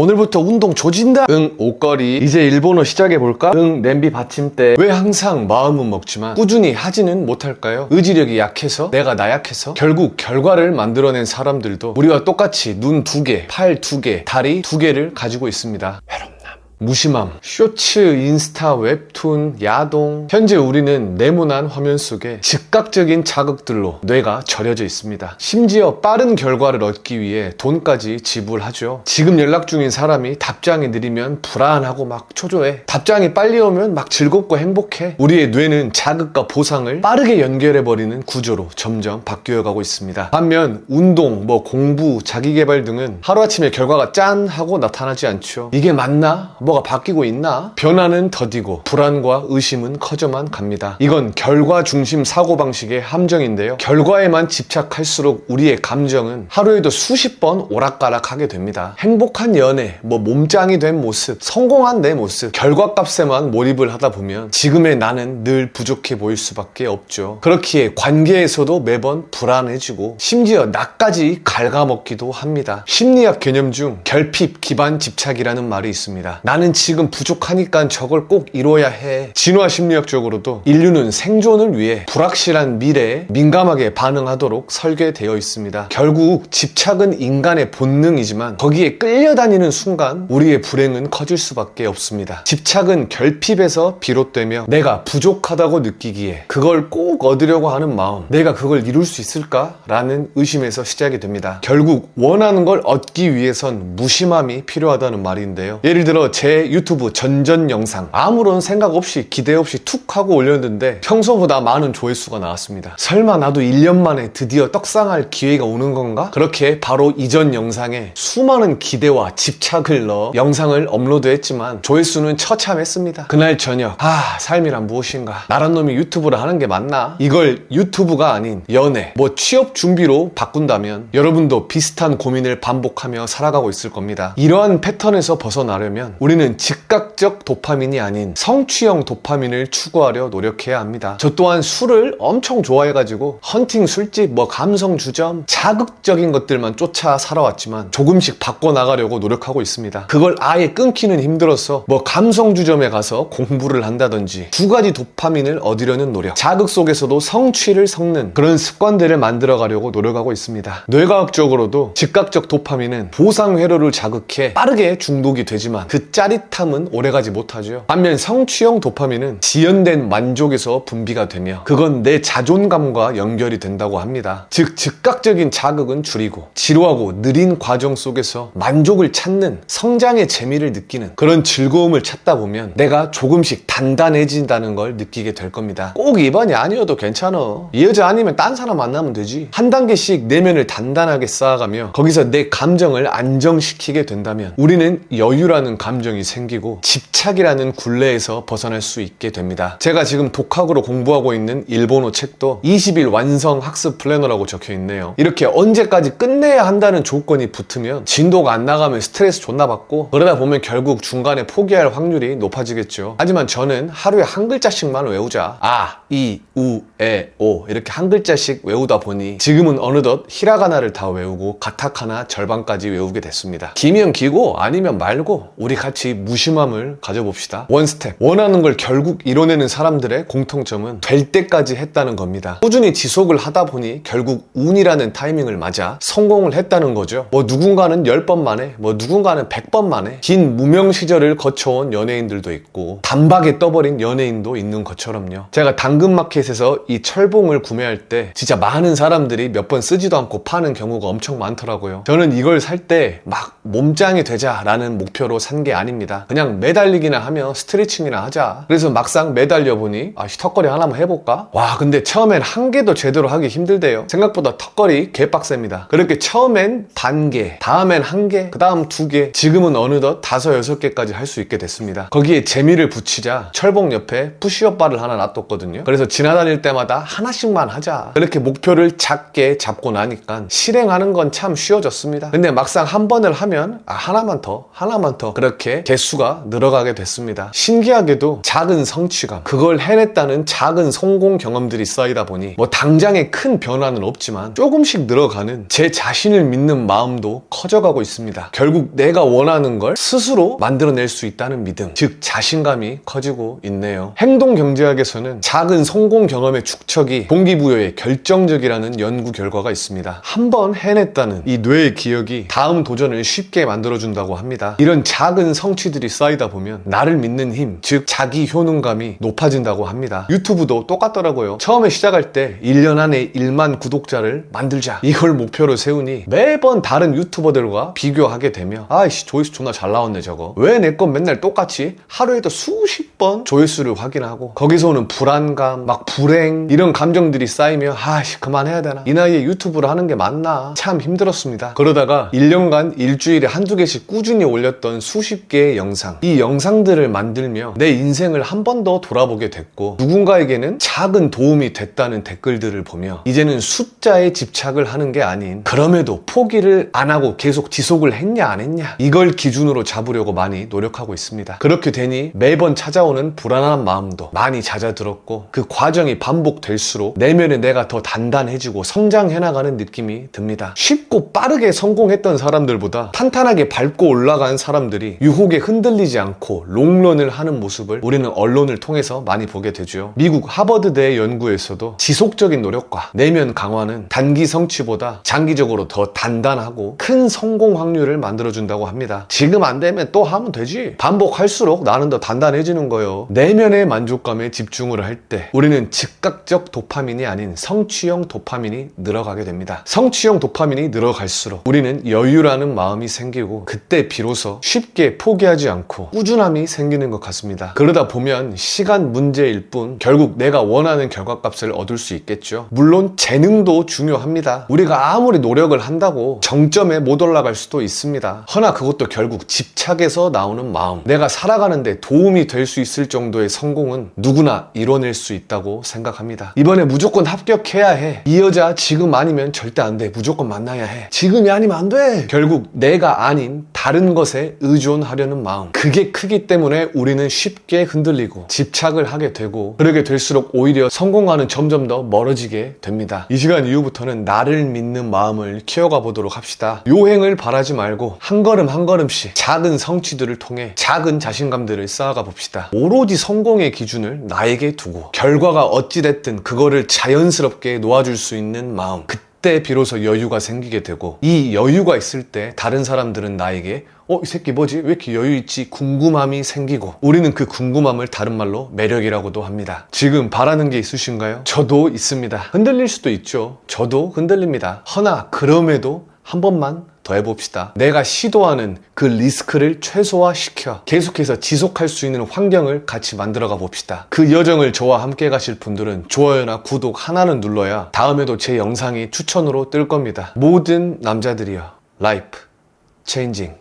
오늘부터 운동 조진다. 응, 옷걸이. 이제 일본어 시작해볼까? 응, 냄비 받침대. 왜 항상 마음은 먹지만 꾸준히 하지는 못할까요? 의지력이 약해서? 내가 나약해서? 결국 결과를 만들어낸 사람들도 우리와 똑같이 눈 2개, 팔 2개, 다리 2개를 가지고 있습니다. 무심함, 쇼츠, 인스타, 웹툰, 야동. 현재 우리는 네모난 화면 속에 즉각적인 자극들로 뇌가 절여져 있습니다. 심지어 빠른 결과를 얻기 위해 돈까지 지불하죠. 지금 연락 중인 사람이 답장이 느리면 불안하고 막 초조해. 답장이 빨리 오면 막 즐겁고 행복해. 우리의 뇌는 자극과 보상을 빠르게 연결해버리는 구조로 점점 바뀌어가고 있습니다. 반면 운동, 공부, 자기개발 등은 하루아침에 결과가 짠 하고 나타나지 않죠. 이게 맞나? 뭐가 바뀌고 있나? 변화는 더디고 불안과 의심은 커져만 갑니다. 이건 결과 중심 사고방식의 함정인데요. 결과에만 집착할수록 우리의 감정은 하루에도 수십 번 오락가락하게 됩니다. 행복한 연애, 몸짱이 된 모습, 성공한 내 모습, 결과값에만 몰입을 하다 보면 지금의 나는 늘 부족해 보일 수밖에 없죠. 그렇기에 관계에서도 매번 불안해지고 심지어 나까지 갉아먹기도 합니다. 심리학 개념 중 결핍 기반 집착이라는 말이 있습니다. 나는 지금 부족하니까 저걸 꼭 이뤄야 해. 진화 심리학적으로도 인류는 생존을 위해 불확실한 미래에 민감하게 반응하도록 설계되어 있습니다. 결국 집착은 인간의 본능이지만 거기에 끌려다니는 순간 우리의 불행은 커질 수밖에 없습니다. 집착은 결핍에서 비롯되며 내가 부족하다고 느끼기에 그걸 꼭 얻으려고 하는 마음, 내가 그걸 이룰 수 있을까? 라는 의심에서 시작이 됩니다. 결국 원하는 걸 얻기 위해선 무심함이 필요하다는 말인데요. 예를 들어 제 유튜브 전전 영상 아무런 생각 없이 기대 없이 툭 하고 올렸는데 평소보다 많은 조회수가 나왔습니다. 설마 나도 1년 만에 드디어 떡상할 기회가 오는 건가? 그렇게 바로 이전 영상에 수많은 기대와 집착을 넣어 영상을 업로드했지만 조회수는 처참했습니다. 그날 저녁, 삶이란 무엇인가? 나란 놈이 유튜브를 하는 게 맞나? 이걸 유튜브가 아닌 연애, 취업 준비로 바꾼다면 여러분도 비슷한 고민을 반복하며 살아가고 있을 겁니다. 이러한 패턴에서 벗어나려면 우리는 즉각적 도파민이 아닌 성취형 도파민을 추구하려 노력해야 합니다. 저 또한 술을 엄청 좋아해가지고 헌팅, 술집, 감성 주점, 자극적인 것들만 쫓아 살아왔지만 조금씩 바꿔나가려고 노력하고 있습니다. 그걸 아예 끊기는 힘들어서 감성 주점에 가서 공부를 한다든지 2가지 도파민을 얻으려는 노력, 자극 속에서도 성취를 섞는 그런 습관들을 만들어가려고 노력하고 있습니다. 뇌과학적으로도 즉각적 도파민은 보상 회로를 자극해 빠르게 중독이 되지만 그 짜릿함은 오래가지 못하죠. 반면 성취형 도파민은 지연된 만족에서 분비가 되며 그건 내 자존감과 연결이 된다고 합니다. 즉 즉각적인 자극은 줄이고 지루하고 느린 과정 속에서 만족을 찾는 성장의 재미를 느끼는 그런 즐거움을 찾다 보면 내가 조금씩 단단해진다는 걸 느끼게 될 겁니다. 꼭 이번이 아니어도 괜찮아. 이 여자 아니면 딴 사람 만나면 되지. 한 단계씩 내면을 단단하게 쌓아가며 거기서 내 감정을 안정시키게 된다면 우리는 여유라는 감정이 생기고 집착이라는 굴레에서 벗어날 수 있게 됩니다. 제가 지금 독학으로 공부하고 있는 일본어 책도 20일 완성 학습 플래너라고 적혀 있네요. 이렇게 언제까지 끝내야 한다는 조건이 붙으면 진도가 안 나가면 스트레스 존나 받고 그러다 보면 결국 중간에 포기할 확률이 높아지겠죠. 하지만 저는 하루에 한 글자씩만 외우자. 아, 이, 우, 에, 오 이렇게 한 글자씩 외우다 보니 지금은 어느덧 히라가나를 다 외우고 가타카나 절반까지 외우게 됐습니다. 기면 기고 아니면 말고 우리 같이 무심함을 가져봅시다. 원스텝. 원하는 걸 결국 이뤄내는 사람들의 공통점은 될 때까지 했다는 겁니다. 꾸준히 지속을 하다 보니 결국 운이라는 타이밍을 맞아 성공을 했다는 거죠. 누군가는 10번 만에, 누군가는 100번 만에 긴 무명 시절을 거쳐온 연예인들도 있고 단박에 떠버린 연예인도 있는 것처럼요. 제가 당근마켓에서 이 철봉을 구매할 때 진짜 많은 사람들이 몇 번 쓰지도 않고 파는 경우가 엄청 많더라고요. 저는 이걸 살 때 막 몸짱이 되자라는 목표로 산 게 아닙니다. 그냥 매달리기나 하며 스트레칭이나 하자. 그래서 막상 매달려 보니 턱걸이 하나만 해볼까? 와, 근데 처음엔 한 개도 제대로 하기 힘들대요. 생각보다 턱걸이 개빡셉니다. 그렇게 처음엔 반 개, 다음엔 한 개, 그 다음 2개, 지금은 어느덧 5, 6개까지 할 수 있게 됐습니다. 거기에 재미를 붙이자 철봉 옆에 푸시업 바를 하나 놔뒀거든요. 그래서 지나다닐 때마다 하나씩만 하자. 그렇게 목표를 작게 잡고 나니까 실행하는 건 참 쉬워졌습니다. 근데 막상 한 번을 하면 하나만 더 그렇게 개수가 늘어가게 됐습니다. 신기하게도 작은 성취감, 그걸 해냈다는 작은 성공 경험들이 쌓이다 보니 뭐 당장의 큰 변화는 없지만 조금씩 늘어가는 제 자신을 믿는 마음도 커져가고 있습니다. 결국 내가 원하는 걸 스스로 만들어낼 수 있다는 믿음, 즉 자신감이 커지고 있네요. 행동경제학에서는 작은 성공 경험의 축적이 동기부여에 결정적이라는 연구 결과가 있습니다. 한 번 해냈다는 이 뇌의 기억이 다음 도전을 쉽게 만들어준다고 합니다. 이런 작은 성취들이 쌓이다 보면 나를 믿는 힘, 즉 자기 효능감이 높아진다고 합니다. 유튜브도 똑같더라고요. 처음에 시작할 때 1년 안에 1만 구독자를 만들자, 이걸 목표로 세우니 매번 다른 유튜버들과 비교하게 되며 아이씨 조회수 존나 잘 나왔네 저거, 왜 내 건 맨날 똑같이 하루에도 수십 번 조회수를 확인하고, 거기서 오는 불안감, 막 불행, 이런 감정들이 쌓이며 아이씨 그만해야 되나, 이 나이에 유튜브를 하는 게 맞나, 참 힘들었습니다. 그러다가 1년간 일주일에 한두 개씩 꾸준히 올렸던 수십 개의 영상, 이 영상들을 만들며 내 인생을 한 번 더 돌아보게 됐고, 누군가에게는 작은 도움이 됐다는 댓글들을 보며 이제는 숫자에 집착을 하는 게 아닌 그럼에도 포기를 안 하고 계속 지속을 했냐 안 했냐, 이걸 기준으로 잡으려고 많이 노력하고 있습니다. 그렇게 되니 매번 찾아오는 불안한 마음도 많이 잦아들었고, 그 과정이 반복될수록 내면의 내가 더 단단해지고 성장해 나가는 느낌이 듭니다. 쉽고 빠르게 성공했던 사람들보다 탄탄하게 밟고 올라간 사람들이 유혹에 흔들리지 않고 롱런을 하는 모습을 우리는 언론을 통해서 많이 보게 되죠. 미국 하버드대 연구에서도 지속적인 노력과 내면 강화는 단기 성취보다 장기적으로 더 단단하고 큰 성공 확률을 만들어준다고 합니다. 지금 안 되면 또 하면 되지. 반복할수록 나는 더 단단해지는 거예요. 내면의 만족감에 집중을 할 때 우리는 즉각적 도파민이 아닌 성취형 도파민이 늘어가게 됩니다. 성취형 도파민이 늘어갈수록 우리는 여유라는 마음이 생기고, 그때 비로소 쉽게 포기하지 않고 꾸준함이 생기는 것 같습니다. 그러다 보면 시간 문제일 뿐 결국 내가 원하는 결과값을 얻을 수 있겠죠. 물론 재능도 중요합니다. 우리가 아무리 노력을 한다고 정점에 못 올라갈 수도 있습니다. 허나 그것도 결국 집착에서 나오는 마음, 내가 살아가는데 도움이 될 수 있을 정도의 성공은 누구나 이뤄낼 수 있다고 생각합니다. 이번에 무조건 합격해야 해, 이 여자 지금 아니면 절대 안 돼, 무조건 만나야 해, 지금이 아니면 안 돼, 결국 내가 아닌 다른 것에 의존하려는 마음, 그게 크기 때문에 우리는 쉽게 흔들리고 집착을 하게 되고, 그러게 될수록 오히려 성공과는 점점 더 멀어지게 됩니다. 이 시간 이후부터는 나를 믿는 마음을 키워가 보도록 합시다. 요행을 바라지 말고 한 걸음 한 걸음씩 작은 성취들을 통해 작은 자신감들을 쌓아가 봅시다. 오로지 성공의 기준을 나에게 두고 결과가 어찌됐든 그거를 자연스럽게 놓아줄 수 있는 마음, 그때 비로소 여유가 생기게 되고, 이 여유가 있을 때 다른 사람들은 나에게 이 새끼 뭐지? 왜 이렇게 여유 있지? 궁금함이 생기고, 우리는 그 궁금함을 다른 말로 매력이라고도 합니다. 지금 바라는 게 있으신가요? 저도 있습니다. 흔들릴 수도 있죠. 저도 흔들립니다. 허나 그럼에도 한 번만 더 해봅시다. 내가 시도하는 그 리스크를 최소화시켜 계속해서 지속할 수 있는 환경을 같이 만들어가 봅시다. 그 여정을 저와 함께 가실 분들은 좋아요나 구독 하나는 눌러야 다음에도 제 영상이 추천으로 뜰 겁니다. 모든 남자들이여, 라이프 체인징.